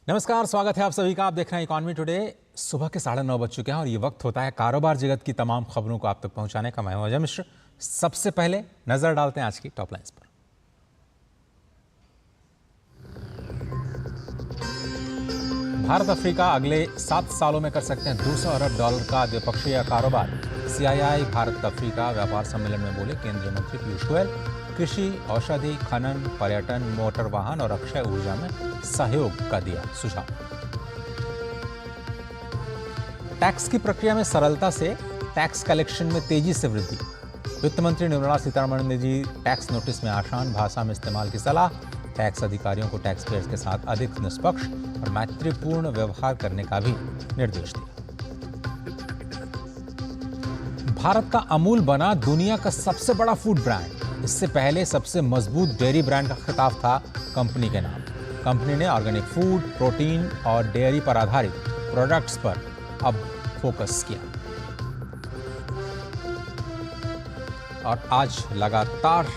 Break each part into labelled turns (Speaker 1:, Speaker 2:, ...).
Speaker 1: नमस्कार, स्वागत है आप सभी का। आप देख रहे हैं इकॉनमी टुडे। सुबह के 9:30 बज चुके हैं और ये वक्त होता है कारोबार जगत की तमाम खबरों को आप तक पहुंचाने का। मैं हूं अजय मिश्र। सबसे पहले नजर डालते हैं आज की टॉप लाइंस पर। भारत अफ्रीका अगले 7 सालों में कर सकते हैं $200 अरब का द्विपक्षीय कारोबार। CII भारत अफ्रीका व्यापार सम्मेलन में बोले केंद्रीय मंत्री पीयूष गोयल। कृषि, औषधि, खनन, पर्यटन, मोटर वाहन और अक्षय ऊर्जा में सहयोग का दिया सुझाव। टैक्स की प्रक्रिया में सरलता से टैक्स कलेक्शन में तेजी से वृद्धि। वित्त मंत्री निर्मला सीतारमण ने दी टैक्स नोटिस में आसान भाषा में इस्तेमाल की सलाह। टैक्स अधिकारियों को टैक्स पेयर्स के साथ अधिक निष्पक्ष और मैत्रीपूर्ण व्यवहार करने का भी निर्देश दिया। भारत का अमूल बना दुनिया का सबसे बड़ा फूड ब्रांड। इससे पहले सबसे मजबूत डेयरी ब्रांड का खिताब था कंपनी के नाम। कंपनी ने ऑर्गेनिक फूड, प्रोटीन और डेयरी पर आधारित प्रोडक्ट्स पर अब फोकस किया। और आज लगातार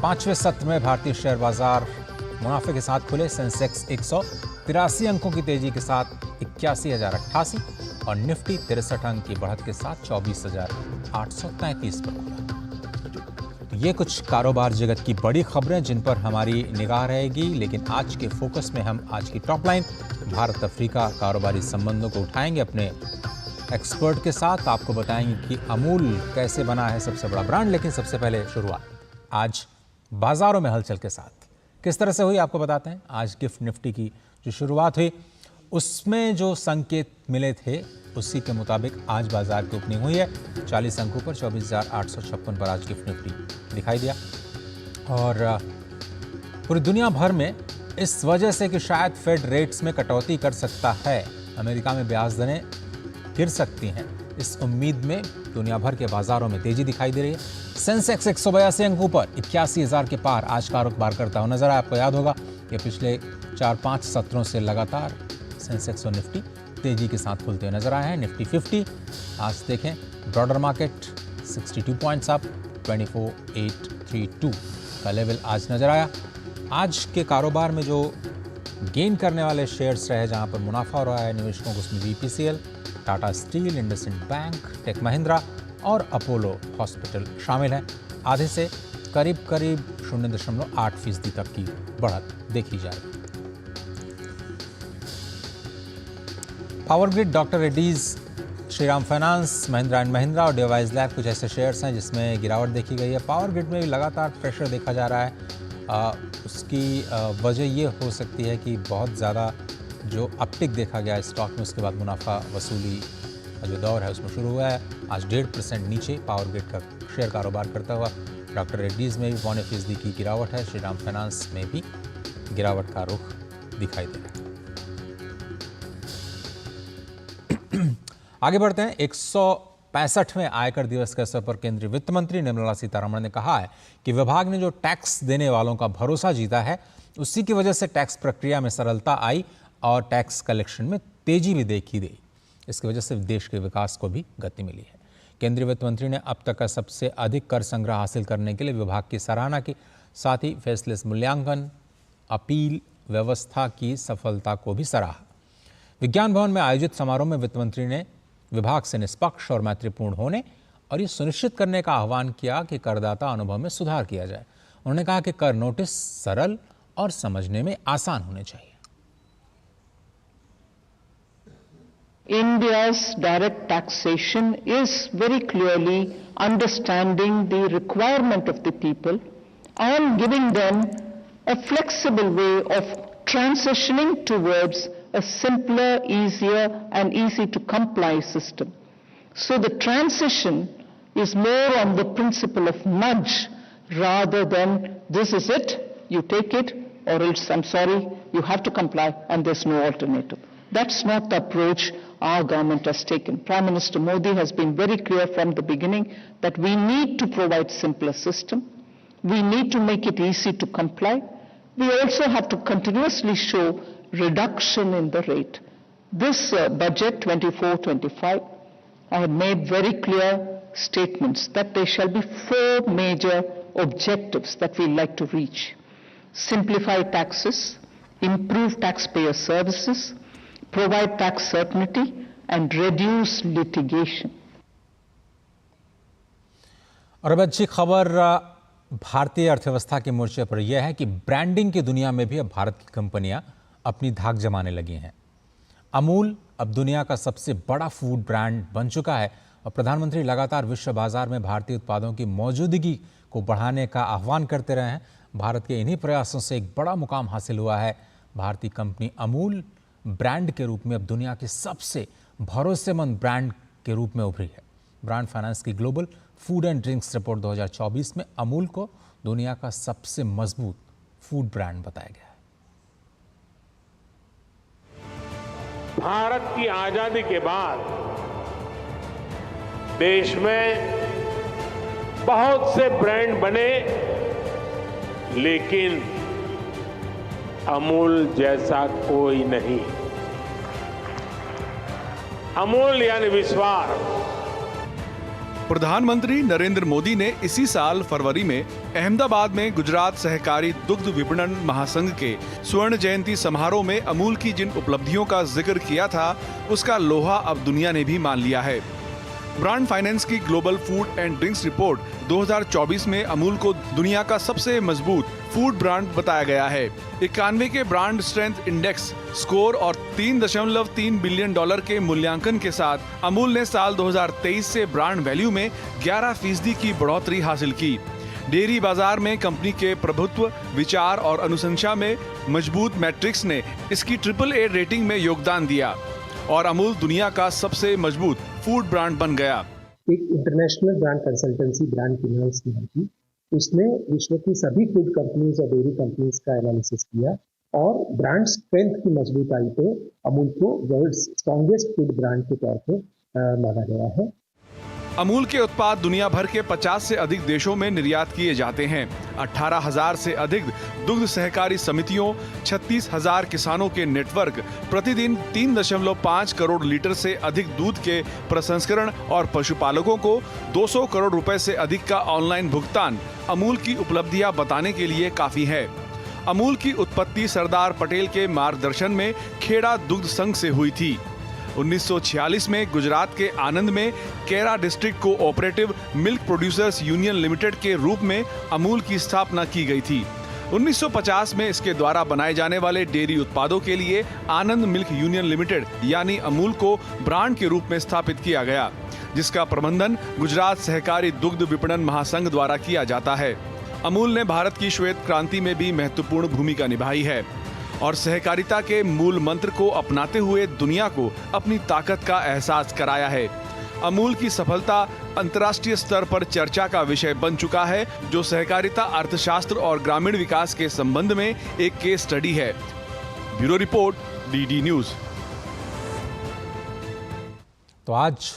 Speaker 1: 5वें सत्र में भारतीय शेयर बाजार मुनाफे के साथ खुले। सेंसेक्स 183 अंकों की तेजी के साथ 81,088 और निफ्टी 63 अंक की बढ़त के साथ 24,833 पर खुला। ये कुछ कारोबार जगत की बड़ी खबरें जिन पर हमारी निगाह रहेगी, लेकिन आज के फोकस में हम आज की टॉप लाइन भारत अफ्रीका कारोबारी संबंधों को उठाएंगे अपने एक्सपर्ट के साथ। आपको बताएंगे कि अमूल कैसे बना है सबसे बड़ा ब्रांड। लेकिन सबसे पहले शुरुआत आज बाजारों में हलचल के साथ किस तरह से हुई आपको बताते हैं। आज गिफ्ट निफ्टी की जो शुरुआत हुई उसमें जो संकेत मिले थे उसी के मुताबिक आज बाजार की ओपनिंग हुई है। 40 अंकों पर 24,856 पर आज गिफ्ट निफ्टी दिखाई दिया। और पूरी दुनिया भर में इस वजह से कि शायद फेड रेट्स में कटौती कर सकता है, अमेरिका में ब्याज दरें गिर सकती हैं, इस उम्मीद में दुनिया भर के बाजारों में तेजी दिखाई दे रही है। सेंसेक्स 182 अंकों पर 81,000 के पार आज कारोबार करता हुआ नजर आया। आपको याद होगा कि पिछले 4-5 सत्रों से लगातार सेंसेक्स और निफ्टी तेजी के साथ खुलते हुए नजर आए हैं। निफ्टी 50 आज देखें ब्रॉडर मार्केट 62 पॉइंट्स अप 24,832 का लेवल आज नजर आया। आज के कारोबार में जो गेन करने वाले शेयर्स रहे, जहां पर मुनाफा हो रहा है निवेशकों को, उसमें BPCL, Tata steel, IndusInd bank, tech Mahindra और अपोलो हॉस्पिटल शामिल हैं। आधे से करीब 0.8% तक की बढ़त देखी जा रही है। Power grid, doctor Reddy's, Shriram finance, Mahindra and Mahindra और डिवाइस लैब कुछ ऐसे शेयर्स हैं जिसमें गिरावट देखी गई है। पावर ग्रिड में भी लगातार प्रेशर देखा जा रहा है। उसकी वजह ये हो सकती है कि बहुत ज़्यादा जो अपटिक देखा गया है स्टॉक में, उसके बाद मुनाफा वसूली का जो दौर है उसमें शुरू हुआ है। आज 1.5% नीचे पावर ग्रिड का शेयर कारोबार करता हुआ। डॉक्टर रेड्डीज में भी 0.25% की गिरावट है। श्रीराम फाइनेंस में भी गिरावट का रुख दिखाई दे रहा है। आगे बढ़ते हैं। 165वें आयकर दिवस के अवसर पर केंद्रीय वित्त मंत्री निर्मला सीतारमण ने कहा है कि विभाग ने जो टैक्स देने वालों का भरोसा जीता है, उसी की वजह से टैक्स प्रक्रिया में सरलता आई और टैक्स कलेक्शन में तेजी भी देखी गई। इसकी वजह से देश के विकास को भी गति मिली है। केंद्रीय वित्त मंत्री ने अब तक का सबसे अधिक कर संग्रह हासिल करने के लिए विभाग की सराहना की। साथ ही फेसलेस मूल्यांकन, अपील व्यवस्था की सफलता को भी सराहा। विज्ञान भवन में आयोजित समारोह में वित्त मंत्री ने विभाग से निष्पक्ष और मैत्रीपूर्ण होने और ये सुनिश्चित करने का आह्वान किया कि करदाता अनुभव में सुधार किया जाए। उन्होंने कहा कि कर नोटिस सरल और समझने में आसान होने चाहिए।
Speaker 2: India's direct taxation is very clearly understanding the requirement of the people and giving them a flexible way of transitioning towards a simpler, easier and easy to comply system. So the transition is more on the principle of nudge rather than this is it, you take it, or else I'm sorry, you have to comply and there's no alternative. That's not the approach our government has taken. Prime Minister Modi has been very clear from the beginning that we need to provide simpler system. We need to make it easy to comply. We also have to continuously show reduction in the rate. This budget 24-25, I have made very clear statements that there shall be 4 major objectives that we like to reach. Simplify taxes, improve taxpayer services, provide tax certainty, and reduce litigation.
Speaker 1: और अब अच्छी खबर भारतीय अर्थव्यवस्था के मोर्चे पर यह है कि ब्रांडिंग की दुनिया में भी अब भारत की कंपनियां अपनी धाक जमाने लगी हैं। अमूल अब दुनिया का सबसे बड़ा फूड ब्रांड बन चुका है और प्रधानमंत्री लगातार विश्व बाजार में भारतीय उत्पादों की मौजूदगी को बढ़ाने का आह्वान करते रहे हैं। भारत के इन्हीं प्रयासों से एक बड़ा मुकाम हासिल हुआ है। भारतीय कंपनी अमूल ब्रांड के रूप में अब दुनिया की सबसे भरोसेमंद ब्रांड के रूप में उभरी है। ब्रांड फाइनेंस की global food and drinks report 2024 में अमूल को दुनिया का सबसे मजबूत फूड ब्रांड बताया गया है।
Speaker 3: भारत की आजादी के बाद देश में बहुत से ब्रांड बने, लेकिन अमूल जैसा कोई नहीं। अमूल यानी विश्वास।
Speaker 4: प्रधानमंत्री नरेंद्र मोदी ने इसी साल फरवरी में अहमदाबाद में गुजरात सहकारी दुग्ध विपणन महासंघ के स्वर्ण जयंती समारोह में अमूल की जिन उपलब्धियों का जिक्र किया था, उसका लोहा अब दुनिया ने भी मान लिया है। ब्रांड फाइनेंस की global food and drinks report 2024 में अमूल को दुनिया का सबसे मजबूत फूड ब्रांड बताया गया है। 91 के ब्रांड स्ट्रेंथ इंडेक्स स्कोर और $3.3 बिलियन के मूल्यांकन के साथ अमूल ने साल 2023 से ब्रांड वैल्यू में 11% की बढ़ोतरी हासिल की। डेयरी बाजार में कंपनी के प्रभुत्व, विचार और अनुशंसा में मजबूत मैट्रिक्स ने इसकी AAA रेटिंग में योगदान दिया और अमूल दुनिया का सबसे मजबूत फूड ब्रांड बन गया।
Speaker 5: एक international brand consultancy brand finance की, उसने विश्व की सभी फूड कंपनीज और डेयरी कंपनीज का एनालिसिस किया और ब्रांड स्ट्रेंथ की मजबूताई पे अमूल को वर्ल्ड्स स्ट्रॉन्गेस्ट फूड ब्रांड के तौर पे माना गया है।
Speaker 4: अमूल के उत्पाद दुनिया भर के 50 से अधिक देशों में निर्यात किए जाते हैं। 18,000 से अधिक दुग्ध सहकारी समितियों, 36,000 किसानों के नेटवर्क, प्रतिदिन 3.5 करोड़ लीटर से अधिक दूध के प्रसंस्करण और पशुपालकों को 200 करोड़ रुपए से अधिक का ऑनलाइन भुगतान अमूल की उपलब्धियां बताने के लिए काफी है। अमूल की उत्पत्ति सरदार पटेल के मार्गदर्शन में खेड़ा दुग्ध संघ से हुई थी। 1946 में गुजरात के आनंद में केरा district cooperative milk producers union limited के रूप में अमूल की स्थापना की गई थी। 1950 में इसके द्वारा बनाए जाने वाले डेयरी उत्पादों के लिए आनंद मिल्क यूनियन लिमिटेड यानी अमूल को ब्रांड के रूप में स्थापित किया गया, जिसका प्रबंधन गुजरात सहकारी दुग्ध विपणन महासंघ द्वारा किया जाता है। अमूल ने भारत की श्वेत क्रांति में भी महत्वपूर्ण भूमिका निभाई है और सहकारिता के मूल मंत्र को अपनाते हुए दुनिया को अपनी ताकत का एहसास कराया है। अमूल की सफलता अंतर्राष्ट्रीय स्तर पर चर्चा का विषय बन चुका है, जो सहकारिता अर्थशास्त्र और ग्रामीण विकास के संबंध में एक केस स्टडी है। Bureau report, DD news.
Speaker 1: तो आज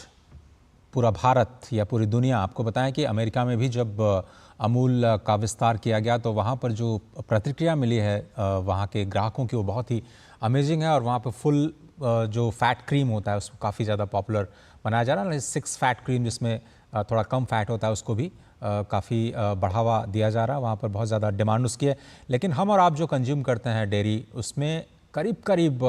Speaker 1: पूरा भारत या पूरी दुनिया, आपको बताएं कि अमेरिका में भी जब अमूल का विस्तार किया गया तो वहाँ पर जो प्रतिक्रिया मिली है वहाँ के ग्राहकों की, वो बहुत ही अमेजिंग है। और वहाँ पर फुल जो फैट क्रीम होता है उसको काफ़ी ज़्यादा पॉपुलर बनाया जा रहा है। 6 फैट क्रीम जिसमें थोड़ा कम फैट होता है उसको भी काफ़ी बढ़ावा दिया जा रहा है। वहाँ पर बहुत ज़्यादा डिमांड उसकी है। लेकिन हम और आप जो कंज्यूम करते हैं डेयरी, उसमें करीब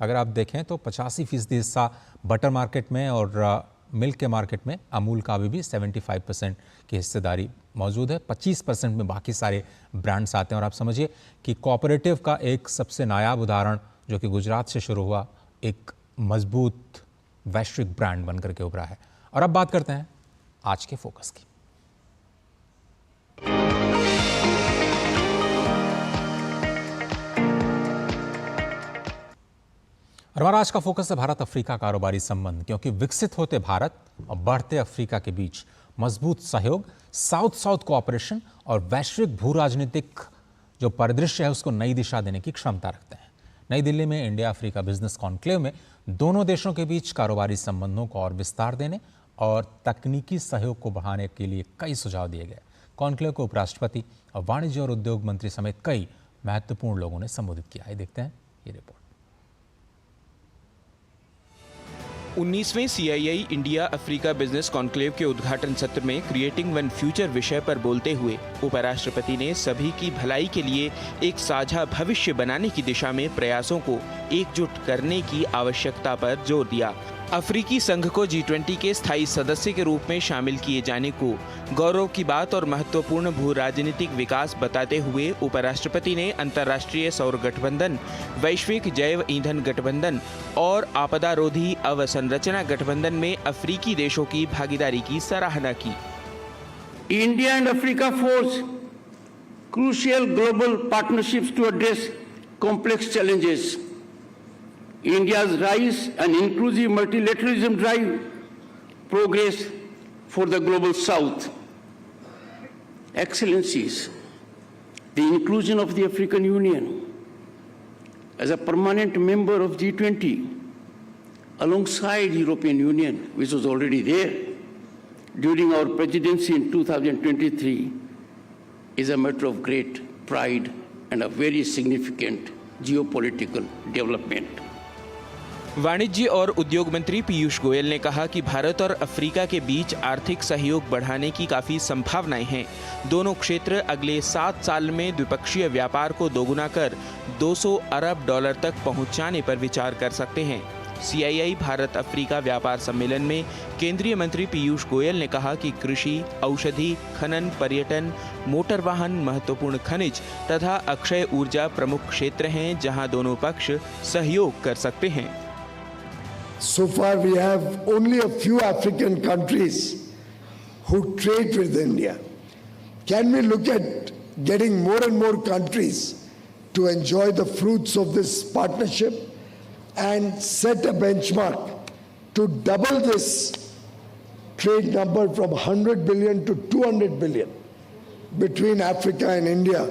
Speaker 1: अगर आप देखें तो 85% हिस्सा बटर मार्केट में और मिल्क के मार्केट में अमूल का अभी भी 75% की हिस्सेदारी मौजूद है। 25% में बाकी सारे ब्रांड्स आते हैं। और आप समझिए कि कोऑपरेटिव का एक सबसे नायाब उदाहरण जो कि गुजरात से शुरू हुआ, एक मजबूत वैश्विक ब्रांड बनकर के उभरा है। और अब बात करते हैं आज के फोकस की। और हमारा आज का फोकस है भारत अफ्रीका कारोबारी संबंध, क्योंकि विकसित होते भारत और बढ़ते अफ्रीका के बीच मजबूत सहयोग, साउथ साउथ कोऑपरेशन और वैश्विक भू राजनीतिक जो परिदृश्य है उसको नई दिशा देने की क्षमता रखते हैं। नई दिल्ली में इंडिया अफ्रीका बिजनेस कॉन्क्लेव में दोनों देशों के बीच कारोबारी संबंधों को और विस्तार देने और तकनीकी सहयोग को बढ़ाने के लिए कई सुझाव दिए गए। कॉन्क्लेव को उपराष्ट्रपति और वाणिज्य और उद्योग मंत्री समेत कई महत्वपूर्ण लोगों ने संबोधित किया है। देखते हैं ये रिपोर्ट।
Speaker 6: 19वें CII India Africa business conclave के उद्घाटन सत्र में क्रिएटिंग वन फ्यूचर विषय पर बोलते हुए उपराष्ट्रपति ने सभी की भलाई के लिए एक साझा भविष्य बनाने की दिशा में प्रयासों को एकजुट करने की आवश्यकता पर जोर दिया। अफ्रीकी संघ को G20 के स्थायी सदस्य के रूप में शामिल किए जाने को गौरव की बात और महत्वपूर्ण भू राजनीतिक विकास बताते हुए उपराष्ट्रपति ने अंतर्राष्ट्रीय सौर गठबंधन, वैश्विक जैव ईंधन गठबंधन और आपदारोधी अवसंरचना गठबंधन में अफ्रीकी देशों की भागीदारी की सराहना की।
Speaker 7: India and Africa forge crucial global partnerships to address complex challenges. India's rise and inclusive multilateralism drive progress for the global south. Excellencies, the inclusion of the African Union as a permanent member of G20 alongside European Union, which was already there during our presidency in 2023, is a matter of great pride and a very significant geopolitical development.
Speaker 6: वाणिज्य और उद्योग मंत्री पीयूष गोयल ने कहा कि भारत और Africa के बीच आर्थिक सहयोग बढ़ाने की काफी संभावनाएं हैं। दोनों क्षेत्र अगले 7 साल में द्विपक्षीय व्यापार को दोगुना कर $200 अरब तक पहुंचाने पर विचार कर सकते हैं। CII भारत अफ्रीका व्यापार सम्मेलन में केंद्रीय मंत्री पीयूष गोयल ने कहा कि कृषि, औषधि, खनन, पर्यटन, मोटर वाहन, महत्वपूर्ण खनिज तथा अक्षय ऊर्जा प्रमुख क्षेत्र हैं जहां दोनों पक्ष सहयोग कर सकते हैं।
Speaker 8: So far we have only a few African countries who trade with India. Can we look at getting more and more countries to enjoy the fruits of this partnership and set a benchmark to double this trade number from 100 billion to 200 billion between Africa and India?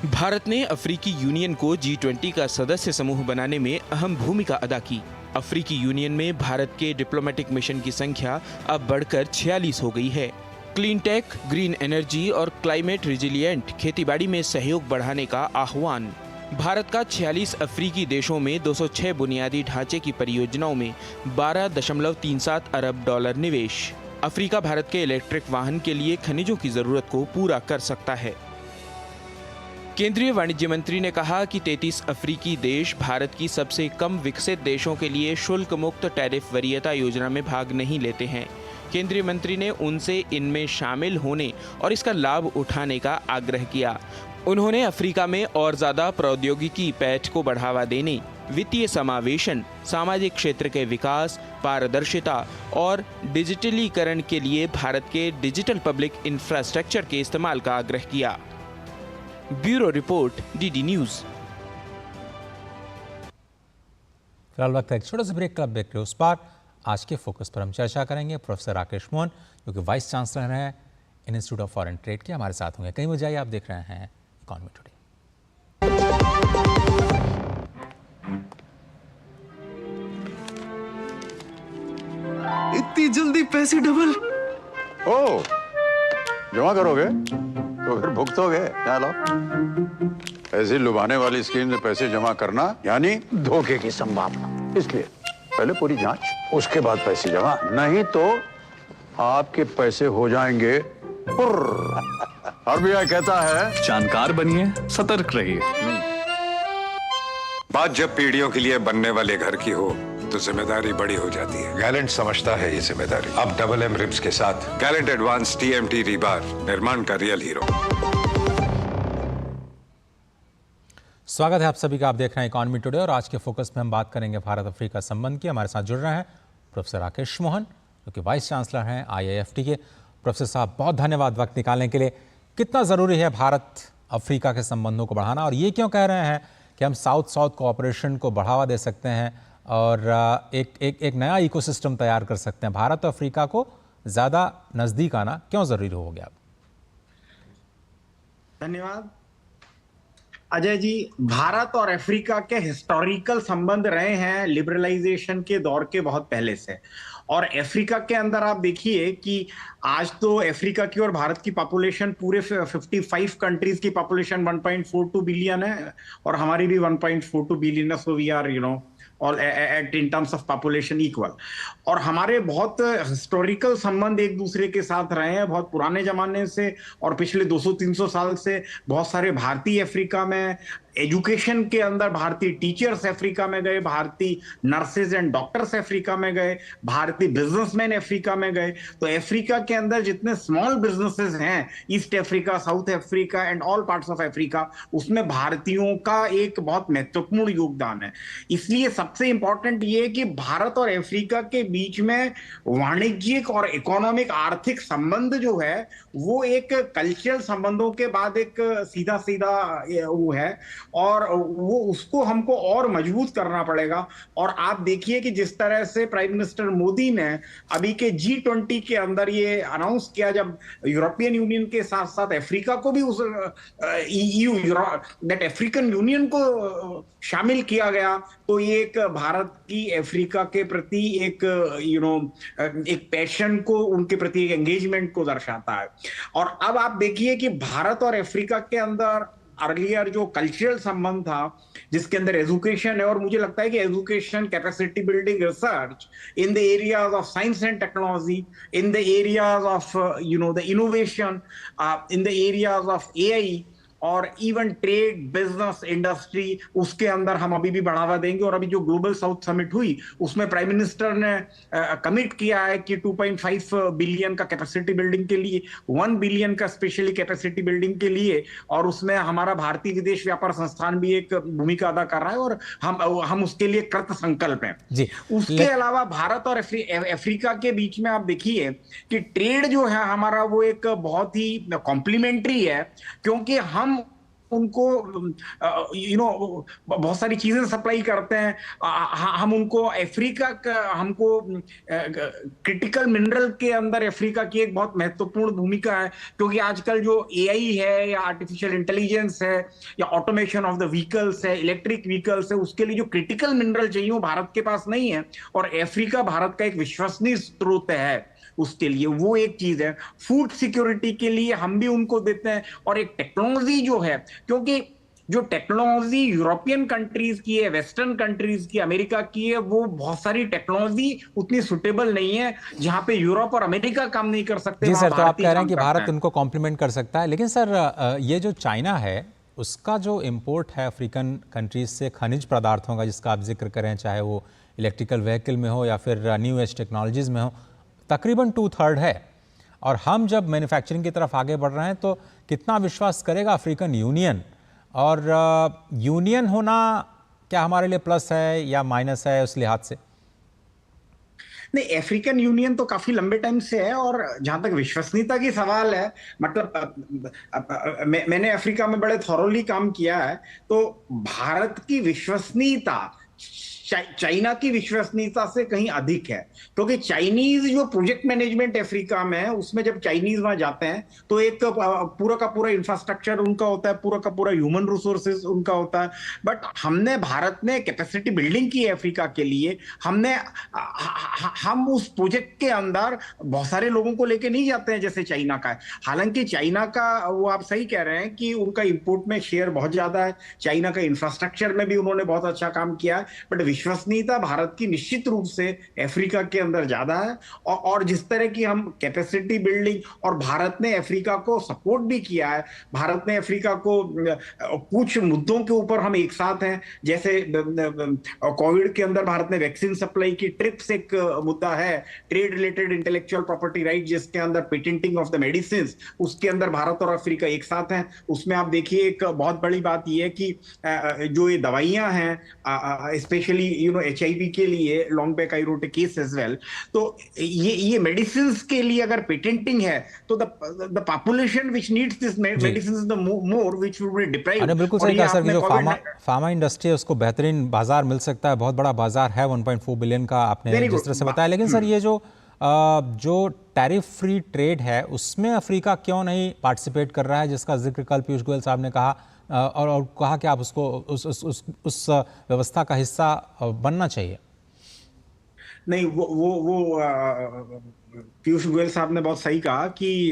Speaker 6: Bharat ने अफ्रीकी union को G20 का सदस्य समूह बनाने में अहम भूमिका अदा की। अफ्रीकी यूनियन में भारत के डिप्लोमेटिक मिशन की संख्या अब बढ़कर 46 हो गई है। क्लीन टेक, ग्रीन एनर्जी और क्लाइमेट रिजिलिएंट खेतीबाड़ी में सहयोग बढ़ाने का आह्वान। भारत का 46 अफ्रीकी देशों में 206 बुनियादी ढांचे की परियोजनाओं में $12.37 अरब निवेश। अफ्रीका भारत के इलेक्ट्रिक वाहन के लिए खनिजों की जरूरत को पूरा कर सकता है। केंद्रीय वाणिज्य मंत्री ने कहा कि 33 अफ्रीकी देश भारत की सबसे कम विकसित देशों के लिए शुल्क मुक्त टैरिफ वरीयता योजना में भाग नहीं लेते हैं। केंद्रीय मंत्री ने उनसे इनमें शामिल होने और इसका लाभ उठाने का आग्रह किया। उन्होंने अफ्रीका में और ज्यादा प्रौद्योगिकी पैठ को बढ़ावा देने, वित्तीय समावेशन, सामाजिक क्षेत्र के विकास, पारदर्शिता और डिजिटलीकरण के लिए भारत के डिजिटल पब्लिक इंफ्रास्ट्रक्चर के इस्तेमाल का आग्रह किया। Bureau report, DD news.
Speaker 1: फिलहाल वक्त है एक छोटा सा ब्रेक का। ब्रेक के उस पार आज के फोकस पर हम चर्चा करेंगे प्रोफेसर राकेश मोहन, जो कि वाइस चांसलर हैं इंस्टीट्यूट ऑफ फॉरेन ट्रेड के, हमारे साथ होंगे। कहीं बजाय आप देख रहे हैं इकोनॉमी टुडे।
Speaker 9: इतनी जल्दी पैसे डबल?
Speaker 10: ओ, जमा करोगे तो फिर भुगतोगे। क्या लो, ऐसी लुभाने वाली स्कीम में पैसे जमा करना यानी धोखे की संभावना। इसलिए पहले पूरी जांच, उसके बाद पैसे जमा, नहीं तो आपके पैसे हो जाएंगे RBI कहता है
Speaker 9: जानकार बनिए, सतर्क रहिए।
Speaker 11: बात जब पीढ़ियों के लिए बनने वाले घर की हो तो जिम्मेदारी बड़ी हो जाती है। गैलेंट समझता है ये जिम्मेदारी। अब डबल M रिब्स के साथ गैलेंट एडवांस TMT रीबार, निर्माण का रियल हीरो।
Speaker 1: स्वागत है आप सभी का। आप देख रहे हैं इकोनॉमी टुडे और आज के फोकस में हम बात करेंगे भारत अफ्रीका संबंध की। हमारे साथ जुड़ रहे हैं प्रोफेसर राकेश मोहन, जो कि वाइस चांसलर हैं IIFT के। प्रोफेसर साहब, बहुत धन्यवाद वक्त निकालने के लिए। कितना ज़रूरी है भारत अफ्रीका के संबंधों को बढ़ाना, और ये क्यों कह रहे हैं कि हम साउथ साउथ कोऑपरेशन को बढ़ावा दे सकते हैं और एक नया इकोसिस्टम तैयार कर सकते हैं? भारत और अफ्रीका को ज़्यादा नज़दीक आना क्यों ज़रूरी हो गया?
Speaker 12: धन्यवाद अजय जी। भारत और अफ्रीका के हिस्टोरिकल संबंध रहे हैं लिबरलाइजेशन के दौर के बहुत पहले से, और अफ्रीका के अंदर आप देखिए कि आज तो अफ्रीका की और भारत की पॉपुलेशन पूरे 55 कंट्रीज की पॉपुलेशन 1.42 बिलियन है और हमारी भी 1.42 बिलियन है। सो वी आर और at in terms of population equal. और हमारे बहुत हिस्टोरिकल संबंध एक दूसरे के साथ रहे हैं, बहुत पुराने जमाने से, और पिछले 200-300 साल से बहुत सारे भारतीय अफ्रीका में एजुकेशन के अंदर, भारतीय टीचर्स अफ्रीका में गए, भारतीय नर्सेज एंड डॉक्टर्स अफ्रीका में गए, भारतीय बिजनेसमैन अफ्रीका में गए। तो अफ्रीका के अंदर जितने स्मॉल बिजनेसेस हैं, east Africa, south Africa and all parts of Africa, उसमें भारतीयों का एक बहुत महत्वपूर्ण योगदान है। इसलिए सबसे इंपॉर्टेंट ये है कि भारत और अफ्रीका के बीच में वाणिज्यिक और इकोनॉमिक आर्थिक संबंध जो है वो एक कल्चरल संबंधों के बाद एक सीधा सीधा वो है, और वो उसको हमको और मजबूत करना पड़ेगा। और आप देखिए कि जिस तरह से प्राइम मिनिस्टर मोदी ने अभी के G20 के अंदर ये अनाउंस किया, जब यूरोपियन यूनियन के साथ साथ अफ्रीका को भी उस EU दैट अफ्रीकन यूनियन को शामिल किया गया, तो ये एक भारत की अफ्रीका के प्रति एक एक पैशन को, उनके प्रति एक एंगेजमेंट को दर्शाता है। और अब आप देखिए कि भारत और अफ्रीका के अंदर अर्लियर जो कल्चरल संबंध था जिसके अंदर एजुकेशन है, और मुझे लगता है कि education, capacity building, research in the areas of science and technology, in the areas of the innovation, in the areas of AI और इवन ट्रेड, बिजनेस, इंडस्ट्री, उसके अंदर हम अभी भी बढ़ावा देंगे। और अभी जो ग्लोबल साउथ समिट हुई उसमें प्राइम मिनिस्टर ने कमिट किया है कि 2.5 बिलियन का कैपेसिटी बिल्डिंग के लिए, 1 बिलियन का स्पेशली कैपेसिटी बिल्डिंग के लिए, और उसमें हमारा भारतीय विदेश व्यापार संस्थान भी एक भूमिका अदा कर रहा है, और हम उसके लिए कृत संकल्प हैं
Speaker 1: जी।
Speaker 12: उसके अलावा भारत और अफ्रीका के बीच में आप देखिए कि ट्रेड जो है हमारा वो एक बहुत ही कॉम्प्लीमेंट्री है, क्योंकि हम उनको बहुत सारी चीजें सप्लाई करते हैं। हम उनको अफ्रीका का, हमको क्रिटिकल मिनरल के अंदर अफ्रीका की एक बहुत महत्वपूर्ण भूमिका है, क्योंकि आजकल जो AI है या आर्टिफिशियल इंटेलिजेंस है या ऑटोमेशन ऑफ द व्हीकल्स है, इलेक्ट्रिक व्हीकल्स है, उसके लिए जो क्रिटिकल मिनरल चाहिए वो भारत के पास नहीं है, और अफ्रीका भारत का एक विश्वसनीय स्रोत है उसके लिए। वो एक चीज है। फूड सिक्योरिटी के लिए हम भी उनको देते हैं, और एक टेक्नोलॉजी जो है, क्योंकि जो टेक्नोलॉजी यूरोपियन कंट्रीज की है, वेस्टर्न कंट्रीज की, अमेरिका की है, वो बहुत सारी टेक्नोलॉजी उतनी सुटेबल नहीं है, जहां पे यूरोप और अमेरिका काम नहीं कर सकते।
Speaker 1: जी सर, तो आप कह रहे हैं कि भारत उनको कॉम्प्लीमेंट कर सकता है, लेकिन सर ये जो चाइना है उसका जो इंपोर्ट है अफ्रीकन कंट्रीज से खनिज पदार्थों का, जिसका आप जिक्र करें, चाहे वो इलेक्ट्रिकल व्हीकल में हो या फिर न्यू एज टेक्नोलॉजीज में हो, तकरीबन 2/3 है। और हम जब मैन्युफैक्चरिंग की तरफ आगे बढ़ रहे हैं तो कितना विश्वास करेगा अफ्रीकन यूनियन? और यूनियन होना क्या हमारे लिए प्लस है या माइनस है उस लिहाज से?
Speaker 12: नहीं, अफ्रीकन यूनियन तो काफी लंबे टाइम से है, और जहां तक विश्वसनीयता की सवाल है, मतलब मैंने अफ्रीका में बड़े थॉरोली काम किया है, तो भारत की विश्वसनीयता चाइना की विश्वसनीयता से कहीं अधिक है, क्योंकि चाइनीज जो प्रोजेक्ट मैनेजमेंट अफ्रीका में है, उसमें जब चाइनीज वहां जाते हैं तो एक पूरा का पूरा इंफ्रास्ट्रक्चर उनका होता है, पूरा का पूरा ह्यूमन रिसोर्सेज उनका होता है। बट भारत ने कैपेसिटी बिल्डिंग की है अफ्रीका के लिए। हम उस प्रोजेक्ट के अंदर बहुत सारे लोगों को लेके नहीं जाते हैं जैसे चाइना का है। हालांकि चाइना का, वो आप सही कह रहे हैं कि उनका इंपोर्ट में शेयर बहुत ज्यादा है, चाइना का इंफ्रास्ट्रक्चर में भी उन्होंने बहुत अच्छा काम किया है, बट विश्वसनीयता भारत की निश्चित रूप से अफ्रीका के अंदर ज्यादा है। और जिस तरह की हम कैपेसिटी बिल्डिंग, और भारत ने अफ्रीका को सपोर्ट भी किया है, भारत ने अफ्रीका को कुछ मुद्दों के ऊपर हम एक साथ हैं, जैसे कोविड के अंदर भारत ने वैक्सीन सप्लाई की, ट्रिप्स एक मुद्दा है, trade related intellectual property right, जिसके अंदर पेटेंटिंग ऑफ द मेडिसिन, उसके अंदर भारत और अफ्रीका एक साथ हैं। उसमें आप देखिए एक बहुत बड़ी बात यह है कि जो ये दवाइयां हैं, स्पेशली HIV के लिए, long back I wrote a case as well, तो ये मेडिसिन के लिए अगर पेटेंटिंग है तो the population which needs this medicine the more which will be deprived.
Speaker 1: बिल्कुल सही कहा सर, जो फार्मा इंडस्ट्री है उसको बेहतरीन बाजार मिल सकता है, बहुत बड़ा बाजार है 1.4 बिलियन का, आपने जिस तरह से बताया। लेकिन सर ये जो टैरिफ फ्री ट्रेड है उसमें अफ्रीका क्यों नहीं पार्टिसिपेट कर रहा है, जिसका जिक्र कल पीयूष गोयल साहब ने कहा, और कहा कि आप उसको उस व्यवस्था का हिस्सा बनना चाहिए?
Speaker 12: नहीं, वो पीयूष गोयल साहब ने बहुत सही कहा कि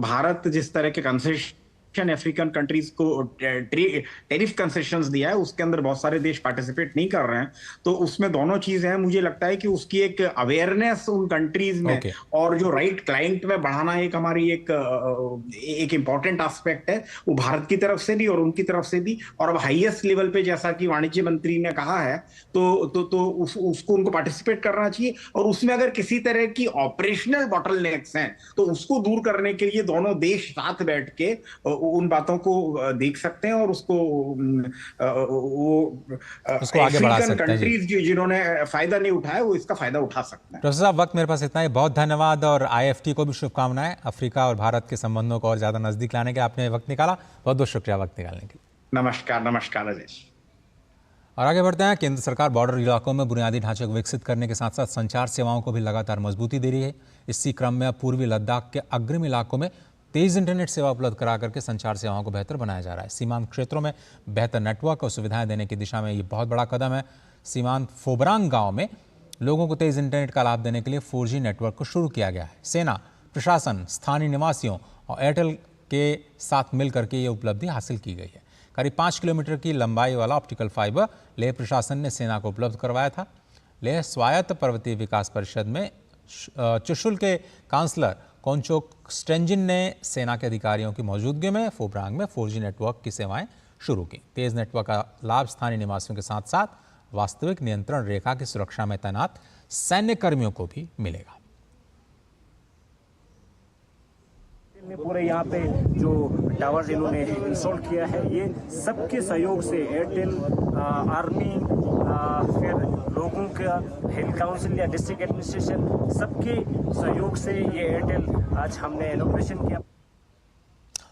Speaker 12: भारत जिस तरह के कंसेशन अफ्रीकन कंट्रीज को टेरिफ कंसेशंस दिया है, उसके अंदर बहुत सारे देश पार्टिसिपेट नहीं कर रहे हैं, तो उसमें दोनों चीजें हैं। मुझे लगता है कि उसकी एक अवेयरनेस उन कंट्रीज में और जो राइट क्लाइंट में बढ़ाना एक हमारी एक इंपॉर्टेंट एस्पेक्ट है, वो भारत की तरफ से भी और उनकी तरफ से भी। और अब हाईएस्ट लेवल पे जैसा कि वाणिज्य मंत्री ने कहा है तो उसको उनको पार्टिसिपेट करना चाहिए, और उसमें अगर किसी तरह की ऑपरेशनल बॉटलनेक्स हैं तो उसको दूर करने के लिए दोनों देश साथ बैठ के उन बातों को देख सकते हैं और उसको
Speaker 1: आगे बढ़ा सकते हैं।
Speaker 12: कंट्रीज जिन्होंने फायदा नहीं उठाया वो इसका फायदा उठा सकते हैं।
Speaker 1: प्रोफेसर साहब, वक्त मेरे पास इतना ही, बहुत धन्यवाद और IFT को भी शुभकामनाएं, अफ्रीका और भारत के संबंधों को और ज्यादा नजदीक लाने के आपने वक्त निकाला, बहुत बहुत शुक्रिया वक्त निकालने के लिए।
Speaker 12: नमस्कार अजय।
Speaker 1: और आगे बढ़ते हैं। केंद्र सरकार बॉर्डर इलाकों में बुनियादी ढांचे को विकसित करने के साथ साथ संचार सेवाओं को भी लगातार मजबूती दे रही है। इसी क्रम में अब पूर्वी लद्दाख के अग्रिम इलाकों में तेज इंटरनेट सेवा उपलब्ध करा करके संचार सेवाओं को बेहतर बनाया जा रहा है। सीमांत क्षेत्रों में बेहतर नेटवर्क और सुविधाएं देने की दिशा में ये बहुत बड़ा कदम है। सीमांत फोबरांग गांव में लोगों को तेज इंटरनेट का लाभ देने के लिए 4G नेटवर्क को शुरू किया गया है। सेना, प्रशासन, स्थानीय निवासियों और एयरटेल के साथ मिलकर के ये उपलब्धि हासिल की गई है। करीब 5 किलोमीटर की लंबाई वाला ऑप्टिकल फाइबर लेह प्रशासन ने सेना को उपलब्ध करवाया था। लेह स्वायत्त पर्वतीय विकास परिषद में चुशुल के काउंसलर कोंचोक स्टेंजिन ने सेना के अधिकारियों की मौजूदगी में फोबरांग में 4G नेटवर्क की सेवाएं शुरू की। तेज नेटवर्क का लाभ स्थानीय निवासियों के साथ साथ वास्तविक नियंत्रण रेखा की सुरक्षा में तैनात सैन्य कर्मियों को भी मिलेगा।
Speaker 13: पूरे यहाँ पे जो टावर इन्होंने इंस्टॉल किया है, ये सबके सहयोग से एयरटेल, आर्मी, फिर लोगों का हेल्थ काउंसिल या डिस्ट्रिक्ट एडमिनिस्ट्रेशन, सबके सहयोग से ये एयरटेल आज हमने इनॉग्रेशन किया।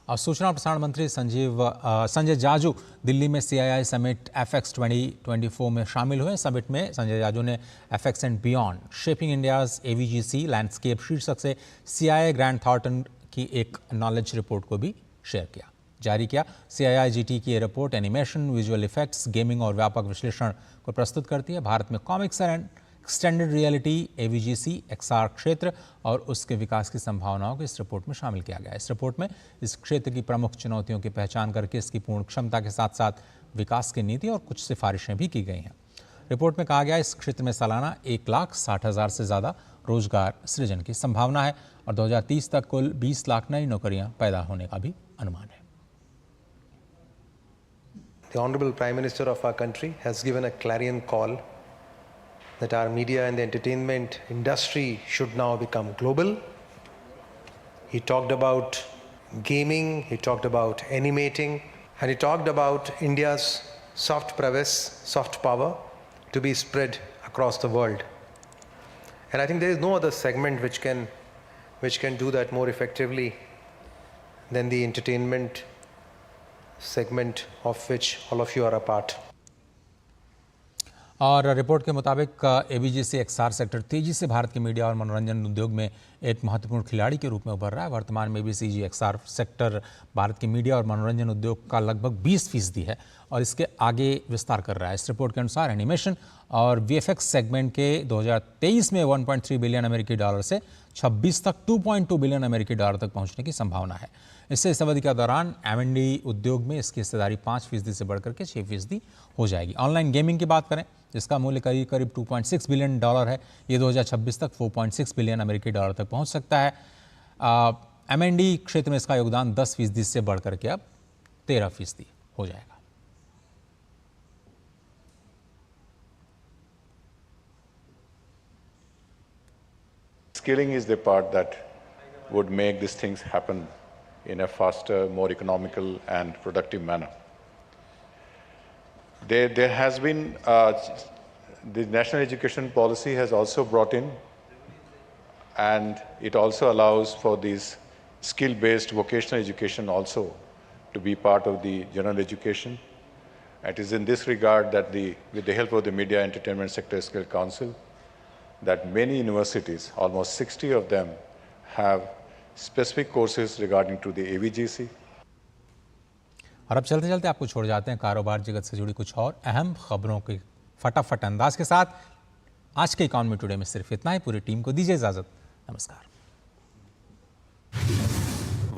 Speaker 1: और सूचना और प्रसारण मंत्री संजय जाजू दिल्ली में CII समिट FX 2024 में शामिल हुए। समिट में संजय जाजू ने FX and beyond shaping India's AVGC landscape शीर्षक से CII ग्रैंड थॉर्टन की एक नॉलेज रिपोर्ट को भी जारी किया। CII-GT की ये report animation, visual effects, gaming और व्यापक विश्लेषण को प्रस्तुत करती है। भारत में comics and extended reality, AVGC, XR क्षेत्र और उसके विकास की संभावनाओं को इस रिपोर्ट में शामिल किया गया है। इस रिपोर्ट में इस क्षेत्र की प्रमुख चुनौतियों की पहचान करके इसकी पूर्ण क्षमता के साथ साथ विकास की नीति और कुछ सिफारिशें भी की गई हैं। रिपोर्ट में कहा गया इस क्षेत्र में सालाना 1,60,000 से ज़्यादा रोजगार सृजन की संभावना है और 2030 तक कुल 20 लाख नई नौकरियां पैदा होने का भी अनुमान है।
Speaker 14: The Honorable Prime Minister of our country has given a clarion call that our media and the entertainment industry should now become global. He talked about gaming, he talked about animating, and he talked about India's soft prowess, soft power to be spread across the world. And I think there is no other segment which can do that more effectively than the entertainment segment of which all of you are a part.
Speaker 1: और report के मुताबिक AVGC XR sector तेजी से भारत के media और मनोरंजन उद्योग में एक महत्वपूर्ण खिलाड़ी के रूप में उभर रहा है। वर्तमान में AVGC XR सेक्टर भारत के मीडिया और मनोरंजन उद्योग का लगभग 20% है और इसके आगे विस्तार कर रहा है। इस रिपोर्ट के अनुसार एनिमेशन और VFX सेगमेंट के 2023 में 1.3 बिलियन अमेरिकी डॉलर से 26 तक 2.2 बिलियन अमेरिकी डॉलर तक पहुंचने की संभावना है। इससे इस अवधि के दौरान M&D उद्योग में इसकी हिस्सेदारी 5% से बढ़कर के 6% हो जाएगी। ऑनलाइन गेमिंग की बात करें जिसका मूल्य करीब 2.6 बिलियन डॉलर है, ये 2026 तक 4.6 बिलियन अमेरिकी डॉलर तक पहुंच सकता है। M&D क्षेत्र में इसका योगदान 10% से बढ़कर के अब 13% हो जाएगा।
Speaker 15: Scaling is the part that would make these things happen in a faster, more economical and productive manner. There has been, the national education policy has also brought in, and it also allows for this skill-based vocational education also to be part of the general education. It is in this regard that with the help of the Media Entertainment Sector Skill Council, that many universities, almost 60 of them, have specific courses regarding to the AVGC.
Speaker 1: और अब चलते चलते आपको छोड़ जाते हैं कारोबार जगत से जुड़ी कुछ और अहम खबरों के फटाफट अंदाज के साथ। आज के इकोनॉमी टुडे में सिर्फ इतना ही। पूरी टीम को दीजिए इजाजत। नमस्कार।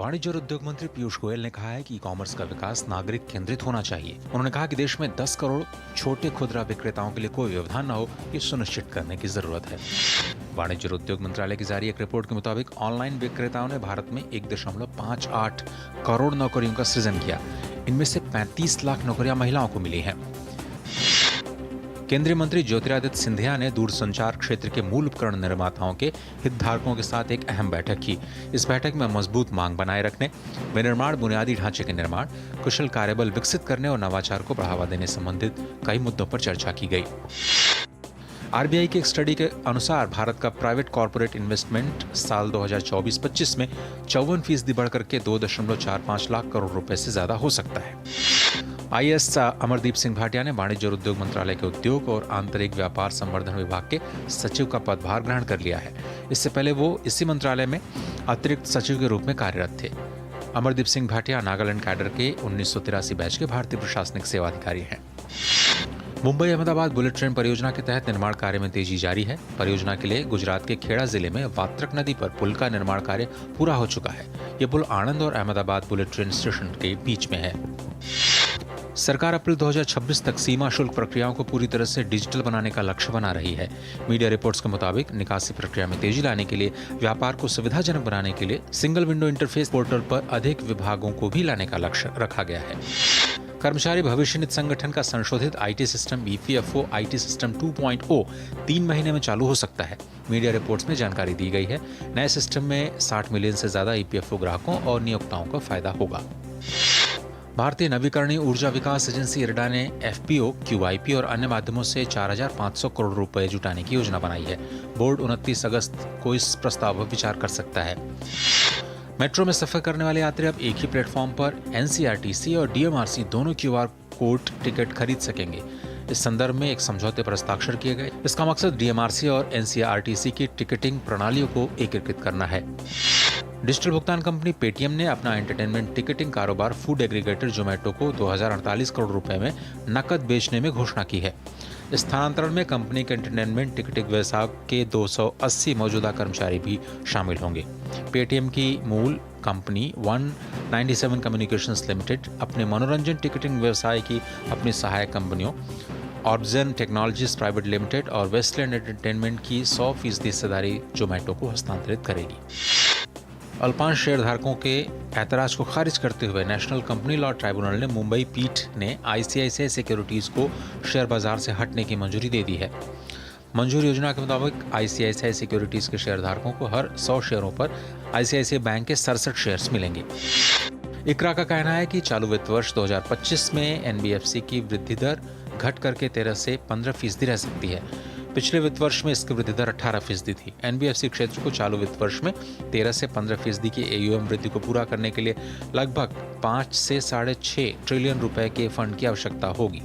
Speaker 1: वाणिज्य और उद्योग मंत्री पीयूष गोयल ने कहा है कि ई कॉमर्स का विकास नागरिक केंद्रित होना चाहिए। उन्होंने कहा कि देश में 10 करोड़ छोटे खुदरा विक्रेताओं के लिए कोई व्यवधान न हो, ये सुनिश्चित करने की जरूरत है। वाणिज्य और उद्योग मंत्रालय की जारी एक रिपोर्ट के मुताबिक ऑनलाइन विक्रेताओं ने भारत में 1.58 करोड़ नौकरियों का सृजन किया। इनमें से 35 लाख नौकरियां महिलाओं को मिली हैं। केंद्रीय मंत्री ज्योतिरादित्य सिंधिया ने दूरसंचार क्षेत्र के मूल उपकरण निर्माताओं के हितधारकों के साथ एक अहम बैठक की। इस बैठक में मजबूत मांग बनाए रखने, विनिर्माण बुनियादी ढांचे के निर्माण, कुशल कार्यबल विकसित करने और नवाचार को बढ़ावा देने संबंधित कई मुद्दों पर चर्चा की गई। आरबीआई की एक स्टडी के अनुसार भारत का प्राइवेट कॉर्पोरेट इन्वेस्टमेंट साल 2024-25 में 54% बढ़कर के 2.45 लाख करोड़ रुपए से ज्यादा हो सकता है। आईएएस अमरदीप सिंह भाटिया ने वाणिज्य और उद्योग मंत्रालय के उद्योग और आंतरिक व्यापार संवर्धन विभाग के सचिव का पदभार ग्रहण कर लिया है। इससे पहले वो इसी मंत्रालय में अतिरिक्त सचिव के रूप में कार्यरत थे। अमरदीप सिंह भाटिया नागालैंड कैडर के 1983 बैच के भारतीय प्रशासनिक सेवा अधिकारी हैं। मुंबई अहमदाबाद बुलेट ट्रेन परियोजना के तहत निर्माण कार्य में तेजी जारी है। परियोजना के लिए गुजरात के खेड़ा जिले में वात्रक नदी पर पुल का निर्माण कार्य पूरा हो चुका है। यह पुल आणंद और अहमदाबाद बुलेट ट्रेन स्टेशन के बीच में है। सरकार अप्रैल 2026 तक सीमा शुल्क प्रक्रियाओं को पूरी तरह से डिजिटल बनाने का लक्ष्य बना रही है। मीडिया रिपोर्ट्स के मुताबिक निकासी प्रक्रिया में तेजी लाने के लिए व्यापार को सुविधाजनक बनाने के लिए सिंगल विंडो इंटरफेस पोर्टल पर अधिक विभागों को भी लाने का लक्ष्य रखा गया है। कर्मचारी भविष्य निधि संगठन का संशोधित IT system EPFO IT system 2.0 3 महीने में चालू हो सकता है। मीडिया रिपोर्ट्स में जानकारी दी गई है। नए सिस्टम में 60 मिलियन से ज्यादा ईपीएफओ ग्राहकों और नियोक्ताओं को फायदा होगा। भारतीय नवीकरणीय ऊर्जा विकास एजेंसी इरडा ने एफपीओ, क्यूआईपी और अन्य माध्यमों से 4,500 करोड़ रुपए जुटाने की योजना बनाई है। बोर्ड 29 अगस्त को इस प्रस्ताव पर विचार कर सकता है। मेट्रो में सफर करने वाले यात्री अब एक ही प्लेटफॉर्म पर एनसीआरटीसी और डीएमआरसी दोनों क्यूआर कोड टिकट खरीद सकेंगे। इस संदर्भ में एक समझौते पर हस्ताक्षर किए गए। इसका मकसद डीएमआरसी और एनसीआरटीसी की टिकटिंग प्रणालियों को एकीकृत करना है। डिजिटल भुगतान कंपनी पेटीएम ने अपना एंटरटेनमेंट टिकटिंग कारोबार फूड एग्रीगेटर जोमेटो को 2048 करोड़ रुपए में नकद बेचने में घोषणा की है। इस स्थानांतरण में कंपनी के एंटरटेनमेंट टिकटिंग व्यवसाय के 280 मौजूदा कर्मचारी भी शामिल होंगे। पेटीएम की मूल कंपनी 197 कम्युनिकेशंस लिमिटेड अपने मनोरंजन टिकटिंग व्यवसाय की अपनी सहायक कंपनियों ऑर्बजन टेक्नोलॉजीज प्राइवेट लिमिटेड और वेस्टलैंड एंटरटेनमेंट की 100% हिस्सेदारी जोमेटो को हस्तांतरित करेगी। अल्पांश शेयरधारकों के ऐतराज को खारिज करते हुए नेशनल कंपनी लॉ ट्राइब्यूनल ने मुंबई पीठ ने आईसीआईसीआई सिक्योरिटीज को शेयर बाजार से हटने की मंजूरी दे दी है। मंजूर योजना के मुताबिक आईसीआईसीआई सिक्योरिटीज के शेयरधारकों को हर 100 शेयरों पर आईसीआईसीआई बैंक के 67 शेयर्स मिलेंगे। इकरा का कहना है कि चालू वित्त वर्ष 2025 में एनबीएफसी की वृद्धि दर घट करके 13 से 15% रह सकती है। पिछले वित्त वर्ष में इसकी वृद्धि दर 18% थी। एनबीएफसी क्षेत्र को चालू वित्त वर्ष में 13 से 15% की एयूएम वृद्धि को पूरा करने के लिए लगभग 5 से 6.5 ट्रिलियन रुपए के फंड की आवश्यकता होगी।